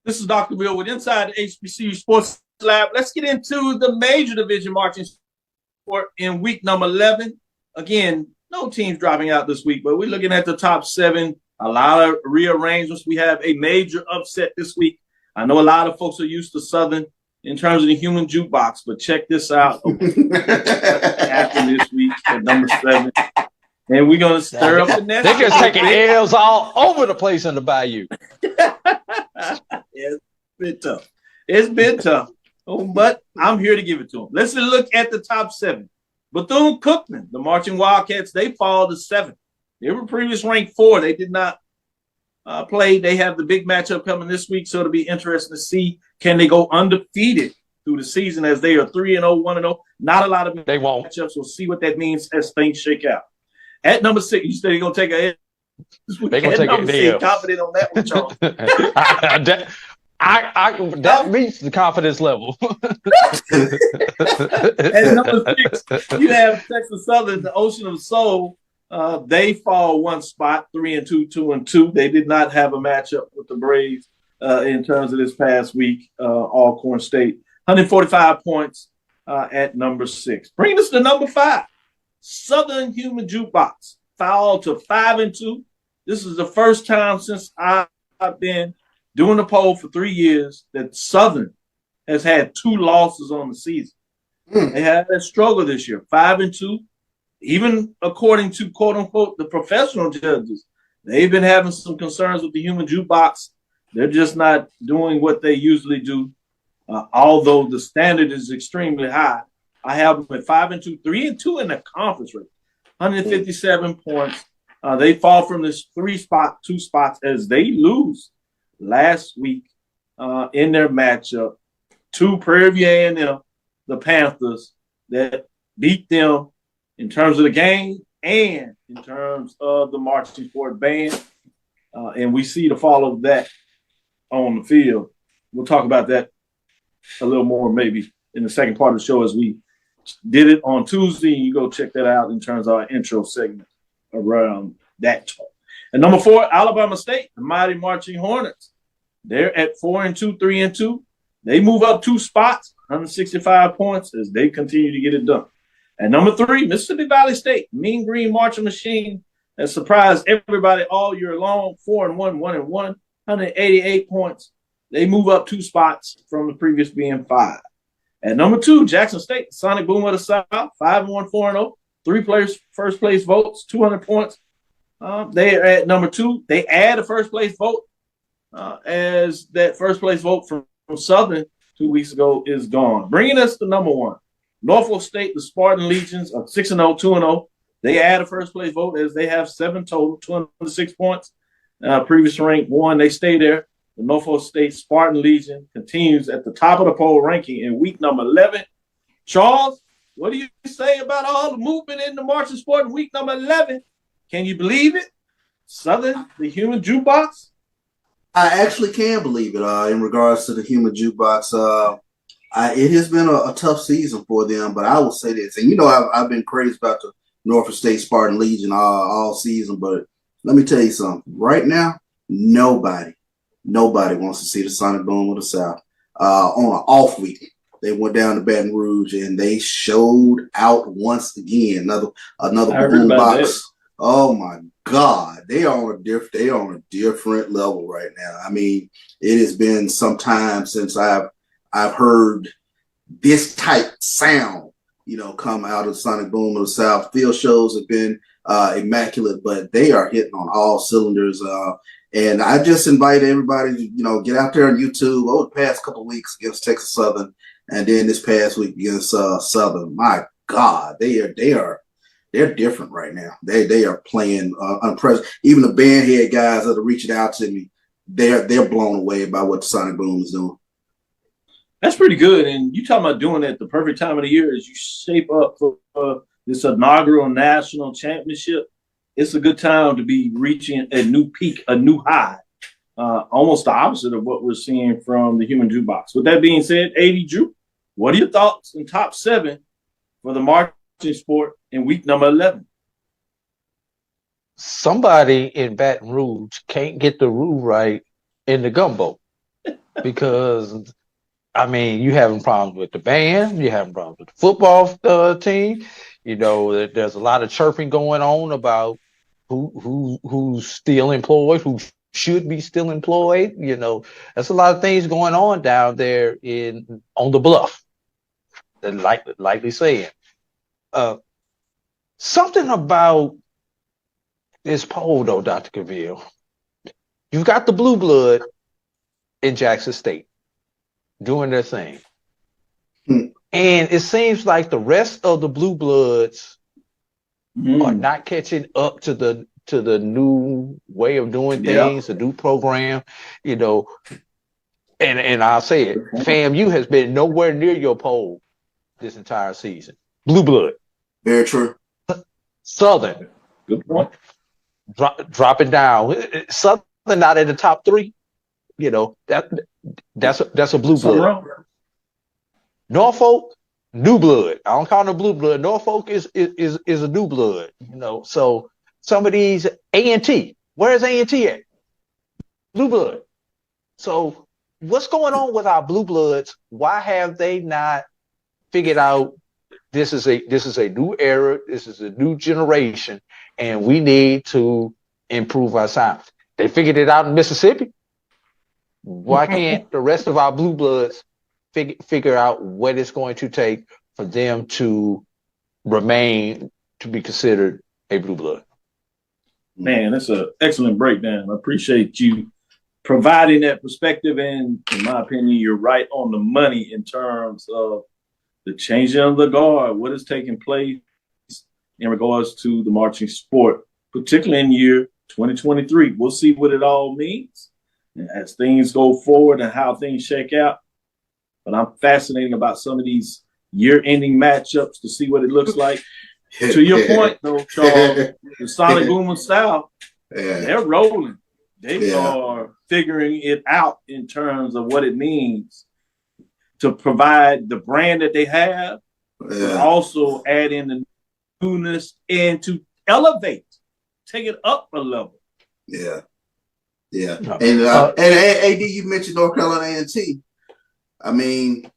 This is Dr. Bill with Inside the HBCU Sports Lab. Let's get into the major division marching sport in week number 11. Again, no teams dropping out this week, but we're looking at the top 7. A lot of rearrangements. We have a major upset this week. I know a lot of folks are used to Southern in terms of the human jukebox, but check this out. After this week at number 7. And we're going to stir up the nest. They're just taking L's all over the place in the Bayou. It's been tough. It's been tough. Oh, but I'm here to give it to them. Let's look at the top 7. Bethune-Cookman, the Marching Wildcats, they fall to 7. They were previously ranked 4. They did not play. They have the big matchup coming this week, so it'll be interesting to see, can they go undefeated through the season, as they are 3-0, 1-0. Not a lot of matchups. We'll see what that means as things shake out. At number 6, you said you're going to take a they're going to take a L. Confident on that one, Charles. That meets the confidence level. At number 6, you have Texas Southern, the Ocean of Soul. They fall one spot, 3-2, 2-2. They did not have a matchup with the Braves in terms of this past week. Alcorn State, 145 points at number 6. Bringing us to number 5, Southern Human Jukebox, fall to 5-2. This is the first time since I've been doing the poll for 3 years that Southern has had 2 losses on the season. They had a struggle this year, 5-2. Even according to, quote unquote, the professional judges, they've been having some concerns with the human jukebox. They're just not doing what they usually do, although the standard is extremely high. I have them at 5-2, 3-2 in the conference rate, 157 points. They fall from this 2 spots as they lose last week in their matchup to Prairie View A&M, the Panthers, that beat them in terms of the game and in terms of the marching sport band. And we see the fall of that on the field. We'll talk about that a little more maybe in the second part of the show, as we did it on Tuesday. You go check that out in terms of our intro segment around that talk. And number 4, Alabama State, the Mighty Marching Hornets. They're at 4-2, 3-2. They move up 2 spots, 165 points, as they continue to get it done. And number 3, Mississippi Valley State, Mean Green Marching Machine, that surprised everybody all year long, 4-1, 1-1, 188 points. They move up 2 spots from the previous being 5. At number 2, Jackson State, Sonic Boom of the South, 5-1, 4-0, 3 players, first place votes, 200 points. They are at number 2. They add a first place vote as that first place vote from Southern 2 weeks ago is gone. Bringing us to number 1, Norfolk State, the Spartan Legions of 6-0, 2-0. They add a first place vote as they have 7 total, 206 points. Previous rank 1, they stay there. The Norfolk State Spartan Legion continues at the top of the poll ranking in week number 11. Charles, what do you say about all the movement in the marching sport in week number 11? Can you believe it? Southern, the human jukebox? I actually can believe it in regards to the human jukebox. It has been a tough season for them, but I will say this. And, I've been crazy about the Norfolk State Spartan Legion all season, but let me tell you something. Right now, nobody wants to see the Sonic Boom of the South. On an off week, they went down to Baton Rouge and they showed out once again. Another boom box. Oh my God, they are on a different level right now. I mean, it has been some time since I've heard this type sound, come out of Sonic Boom of the South. Field shows have been immaculate, but they are hitting on all cylinders. And I just invite everybody to, get out there on YouTube over the past couple of weeks against Texas Southern, and then this past week against Southern. My God, they're different right now. They are playing unprecedented. Even the bandhead guys that are reaching out to me, they're blown away by what the Sonic Boom is doing. That's pretty good. And you talking about doing it at the perfect time of the year as you shape up for this inaugural national championship. It's a good time to be reaching a new peak, a new high, almost the opposite of what we're seeing from the human jukebox. With that being said, AD Drew, what are your thoughts in top 7 for the marching sport in week number 11? Somebody in Baton Rouge can't get the rule right in the gumbo. because I mean, you having problems with the band, you having problems with the football team. You know, there's a lot of chirping going on about who's still employed, who should be still employed. You know, there's a lot of things going on down there on the bluff. Likely saying, something about this poll though, Dr. Cavill. You've got the blue blood in Jackson State doing their thing. And it seems like the rest of the blue bloods are not catching up to the new way of doing things, the new program, you know. And I'll say it, FAMU has been nowhere near your poll this entire season. Blue blood. Very true. Southern. Good point. Dropping down. Southern not in the top 3. You know, that's a blue blood. Norfolk, new blood. I don't call them blue blood. Norfolk is a new blood. You know, so some of these A&T, where's A&T at? Blue blood. So what's going on with our blue bloods? Why have they not figured out this is a new era, this is a new generation, and we need to improve our science? They figured it out in Mississippi. Why can't the rest of our blue bloods figure out what it's going to take for them to remain to be considered a blue blood? Man, that's an excellent breakdown. I appreciate you providing that perspective. And in my opinion, you're right on the money in terms of the changing of the guard, what is taking place in regards to the marching sport, particularly in year 2023. We'll see what it all means as things go forward and how things shake out. But I'm fascinated about some of these year-ending matchups to see what it looks like. To your point, though, Charles, the Sonic Boom South, they're rolling. They are figuring it out in terms of what it means to provide the brand that they have, but also add in the newness and to elevate, take it up a level. Yeah. And AD, you mentioned North Carolina A&T. I mean,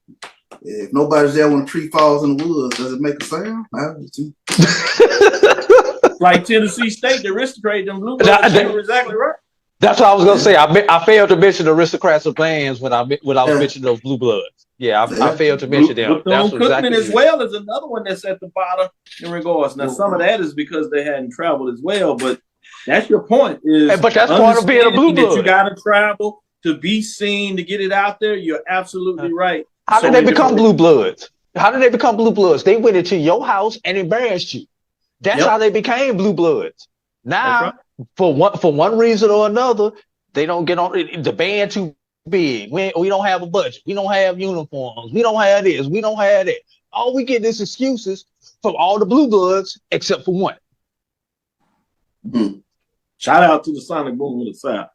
if nobody's there when a tree falls in the woods, does it make a sound? Like Tennessee State, the aristocrat, them blue bloods, you're exactly right. That's what I was gonna say. I failed to mention the aristocrats of bands when I was mentioning those blue bloods. Yeah, I failed to mention them. That's exactly as well as another one that's at the bottom in regards. Now, some of that is because they hadn't traveled as well, but that's your point. But that's part of being a blue blood. You got to travel to be seen, to get it out there. You're absolutely right. How did they become blue bloods? How did they become blue bloods? They went into your house and embarrassed you. That's how they became blue bloods. Now, for one reason or another, they don't get on the band too big. We don't have a budget. We don't have uniforms. We don't have this. We don't have that. All we get is excuses from all the blue bloods except for one. Shout out to the Sonic Boom of the South.